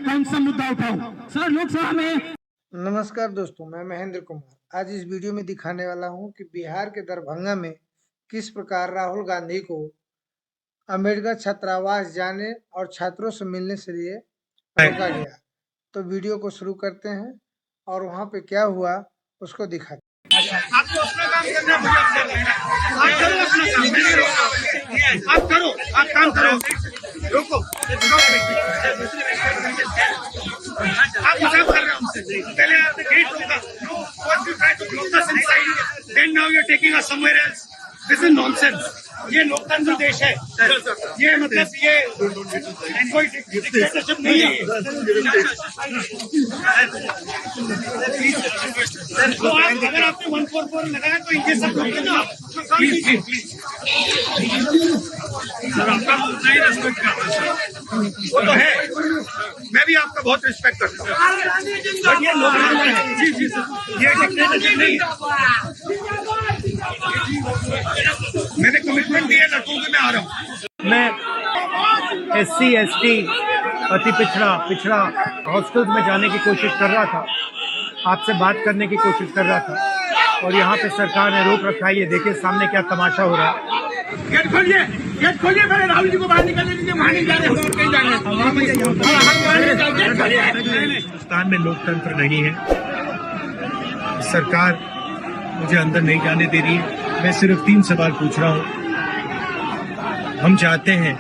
कौन सा मुद्दा उठाऊं? सर लोकसभा में। नमस्कार दोस्तों, मैं महेंद्र कुमार आज इस वीडियो में दिखाने वाला हूं कि बिहार के दरभंगा में किस प्रकार राहुल गांधी को अम्बेडकर छात्रावास जाने और छात्रों से मिलने से लिए रोका गया। तो वीडियो को शुरू करते हैं और वहां पे क्या हुआ उसको दिखाते हैं। आपको अपना काम करना है, आप करो अपना काम, आप करो, आप काम करो, रोको, आप मजाक कर रहे हो हमसे। पहले आपने गेट रोका, first you try to block us inside, then now you're taking us somewhere else. This is nonsense. ये लोकतंत्र देश है, ये मतलब ये कोई डिक्टेटरशिप नहीं है। तो आप अगर आपने 144 लगाया तो ये सब लोग ना प्लीज सर आपका नहीं रिस्पेक्ट करता सर, वो तो है, मैं भी आपका बहुत रिस्पेक्ट करता हूँ, बट ये लोकतंत्र है। जी जी सर, ये डिक्टेटरशिप नहीं है। मैंने कमिटमेंट दिया लड़कों के, मैं आ रहा हूँ। मैं SC ST अति पिछड़ा हॉस्टल्स में जाने की कोशिश कर रहा था, आपसे बात करने की कोशिश कर रहा था और यहाँ पे सरकार ने रोक रखा है। ये देखिए सामने क्या तमाशा हो रहा है। गेट खोलिए पहले, राहुल जी को बाहर निकलने दीजिए, वहाँ नहीं जा रहे, हम कहीं जा रहे हैं। हिंदुस्तान में लोकतंत्र नहीं है, सरकार मुझे अंदर नहीं जाने दे रही है। मैं सिर्फ 3 सवाल पूछ रहा हूँ। हम चाहते हैं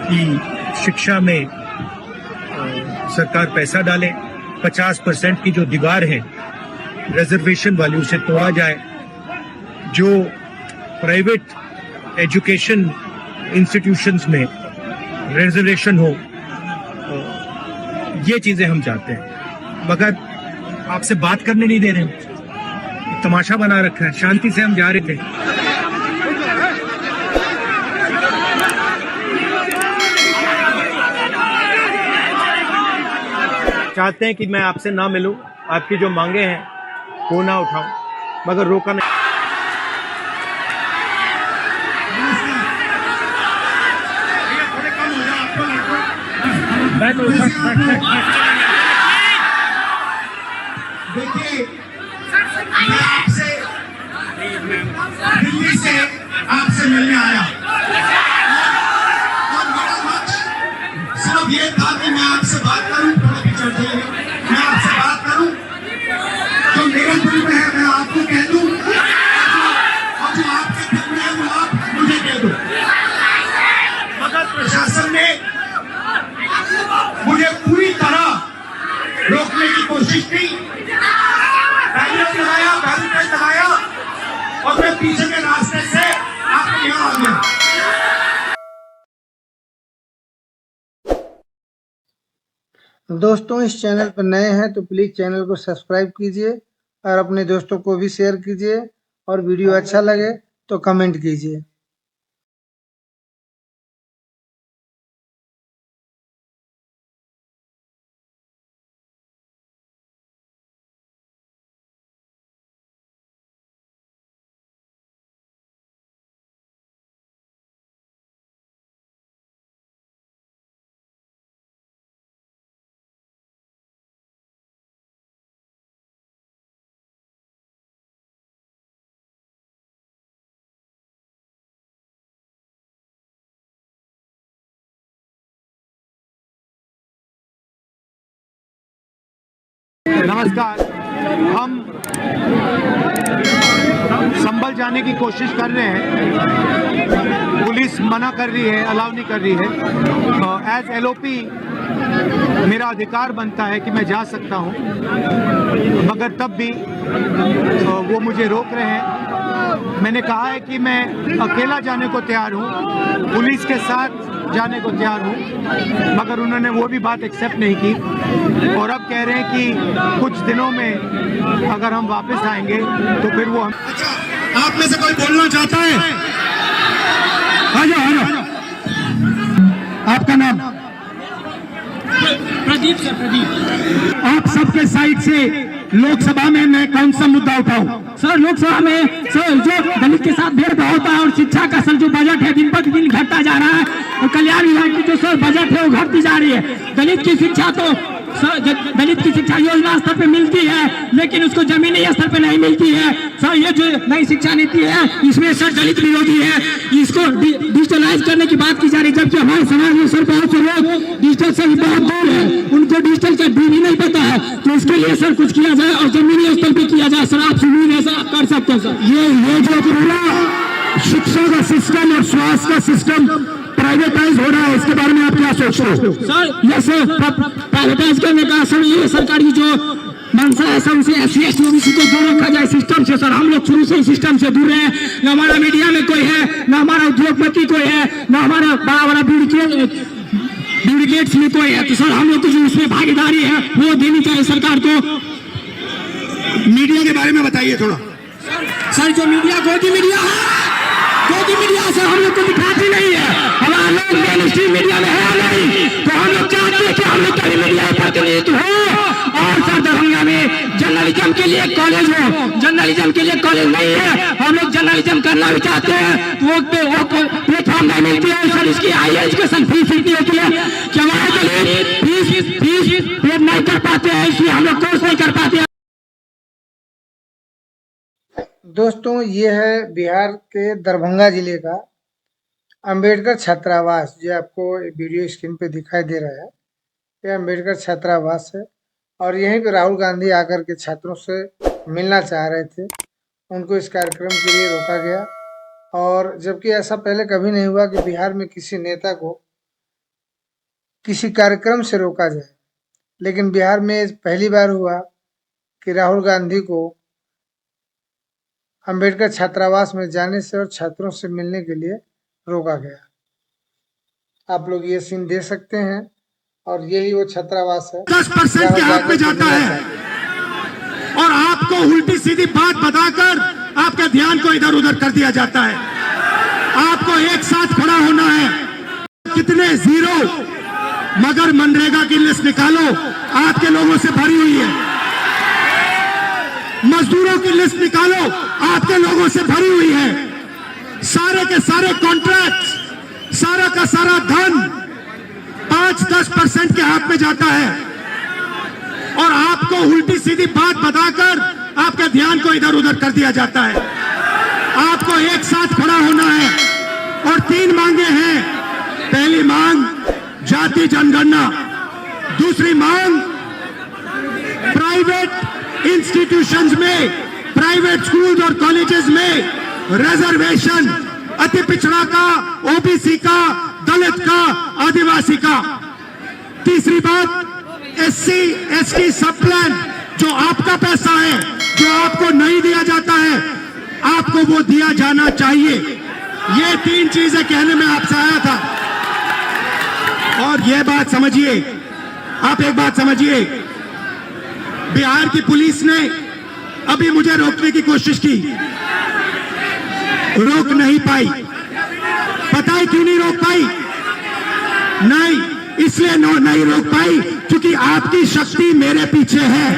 कि शिक्षा में सरकार पैसा डाले, 50% की जो दीवार है रिजर्वेशन वाली उसे तोड़ा जाए, जो प्राइवेट एजुकेशन इंस्टीट्यूशंस में रिजर्वेशन हो, ये चीजें हम चाहते हैं। मगर आपसे बात करने नहीं दे रहे हैं, तमाशा बना रखा है। शांति से हम जा रहे थे। चाहते हैं कि मैं आपसे ना मिलूं, आपकी जो मांगे हैं वो ना उठाऊं, मगर रोका नहीं। देखिए, मैं आपसे दिल्ली से आपसे मिलने आया और मेरा लक्ष्य सिर्फ ये था कि मैं आपसे बात करूं, मैं आपसे बात करूं जो मेरे दिल में है मैं आपको कह दूं, और जो आपके दिल में है वो आप मुझे कह दो। मगर प्रशासन ने मुझे पूरी तरह रोकने की कोशिश की, बैरिकेड लगाया और मैं पीछे के रास्ते से आपके यहाँ आ गया। दोस्तों, इस चैनल पर नए हैं तो प्लीज चैनल को सब्सक्राइब कीजिए और अपने दोस्तों को भी शेयर कीजिए और वीडियो अच्छा लगे तो कमेंट कीजिए। नमस्कार, हम संभल जाने की कोशिश कर रहे हैं, पुलिस मना कर रही है, अलाउ नहीं कर रही है। एज LOP मेरा अधिकार बनता है कि मैं जा सकता हूं, मगर तब भी वो मुझे रोक रहे हैं। मैंने कहा है कि मैं अकेला जाने को तैयार हूं, पुलिस के साथ जाने को तैयार हूं, मगर उन्होंने वो भी बात एक्सेप्ट नहीं की और अब कह रहे हैं कि कुछ दिनों में अगर हम वापस आएंगे तो फिर वो अच्छा, आप में से कोई बोलना चाहता है? आ जाओ। आपका नाम? प्रदीप सर, प्रदीप। आप सबके साइड से लोकसभा में मैं कौन सा मुद्दा उठाऊं? सर लोकसभा में सर जो दलित के साथ भेदभाव होता है और शिक्षा का सर जो बजट है दिन पर दिन घटता जा रहा है, और कल्याण विभाग की जो सर बजट है वो घटती जा रही है। दलित की शिक्षा तो सर दलित की शिक्षा योजना स्तर पे मिलती है, लेकिन उसको जमीनी स्तर पे नहीं मिलती है। सर ये जो नई शिक्षा नीति है इसमें सर दलित विरोधी है, इसको डिजिटलाइज करने की बात की जा रही है, जबकि हमारे समाज में सर बहुत से लोग डिजिटल से बहुत दूर है, उनको डिजिटल का भी नहीं पता है। तो इसके लिए सर कुछ किया जाए और जमीनी स्तर पे किया जाए। सर आपसे उम्मीद है सर आप कर सकते हैं। सर ये जो पूरा शिक्षा का सिस्टम और स्वास्थ्य का सिस्टम प्राइवेटाइज हो रहा है, इसके बारे में आप क्या सोचते हो? सर ये सर प्राइवेटाइज करने का सर ये सरकार की जो मंशा है सर उसे SC/ST OBC को दूर रखा जाए सिस्टम से। सर हम लोग शुरू से ही सिस्टम से दूर रहे, न हमारा मीडिया में कोई है, न हमारा उद्योगपति कोई है, न हमारा बड़ा बड़ा ब्यूरोक्रेट्स में कोई है। तो सर हम लोग को जो उसमें भागीदारी है वो देनी चाहिए सरकार को। मीडिया के बारे में बताइए थोड़ा। सर जो मीडिया गोदी मीडिया है, गोदी मीडिया से हम लोग को दिखाती नहीं है, हमारा लोग मेन स्ट्रीम मीडिया में है नहीं। तो हम लोग चाहते हैं कि हम लोग कभी मीडिया प्रतिनिधित्व हो और सर दरभंगा में जर्नलिज्म के लिए कॉलेज हो। जर्नलिज्म के लिए कॉलेज नहीं है, हम लोग जर्नलिज्म करना भी चाहते हैं तो वो प्लेटफॉर्म नहीं मिलती है। सर इसकी हाई एजुकेशन फीस इतनी होती है कि हमारे लिए फीस पे नहीं कर पाते हैं, इसलिए हम लोग कोर्स नहीं कर पाते हैं। दोस्तों ये है बिहार के दरभंगा जिले का अंबेडकर छात्रावास, जो आपको वीडियो स्क्रीन पे दिखाई दे रहा है। ये अंबेडकर छात्रावास है और यहीं पे राहुल गांधी आकर के छात्रों से मिलना चाह रहे थे, उनको इस कार्यक्रम के लिए रोका गया। और जबकि ऐसा पहले कभी नहीं हुआ कि बिहार में किसी नेता को किसी कार्यक्रम से रोका जाए, लेकिन बिहार में पहली बार हुआ कि राहुल गांधी को अंबेडकर छात्रावास में जाने से और छात्रों से मिलने के लिए रोका गया। आप लोग ये सीन देख सकते हैं और यही वो छात्रावास है। 10% के हाथ में जाता है और आपको उल्टी सीधी बात बताकर आपके ध्यान को इधर उधर कर दिया जाता है। आपको एक साथ खड़ा होना है। कितने जीरो, मगर मनरेगा की लिस्ट निकालो, आपके लोगों से भरी हुई है। मजदूरों की लिस्ट निकालो, आपके लोगों से भरी हुई है। सारे के सारे कॉन्ट्रैक्ट, सारा का सारा धन 5-10% के हाथ में जाता है और आपको उल्टी सीधी बात बताकर आपके ध्यान को इधर उधर कर दिया जाता है। आपको एक साथ खड़ा होना है और 3 मांगे हैं। पहली मांग जाति जनगणना, दूसरी मांग प्राइवेट इंस्टीट्यूशंस में, प्राइवेट स्कूल्स और कॉलेजेस में रिजर्वेशन, अति पिछड़ा का, ओबीसी का, दलित का, आदिवासी का। तीसरी बात SC/ST सब प्लान, जो आपका पैसा है, जो आपको नहीं दिया जाता है, आपको वो दिया जाना चाहिए। ये 3 चीजें कहने में आपसे आया था। और ये बात समझिए, आप एक बात समझिए, बिहार की पुलिस ने अभी मुझे रोकने की कोशिश की, रोक नहीं पाई। पता है क्यों नहीं रोक पाई? नहीं, इसलिए नहीं रोक पाई क्योंकि आपकी शक्ति मेरे पीछे है।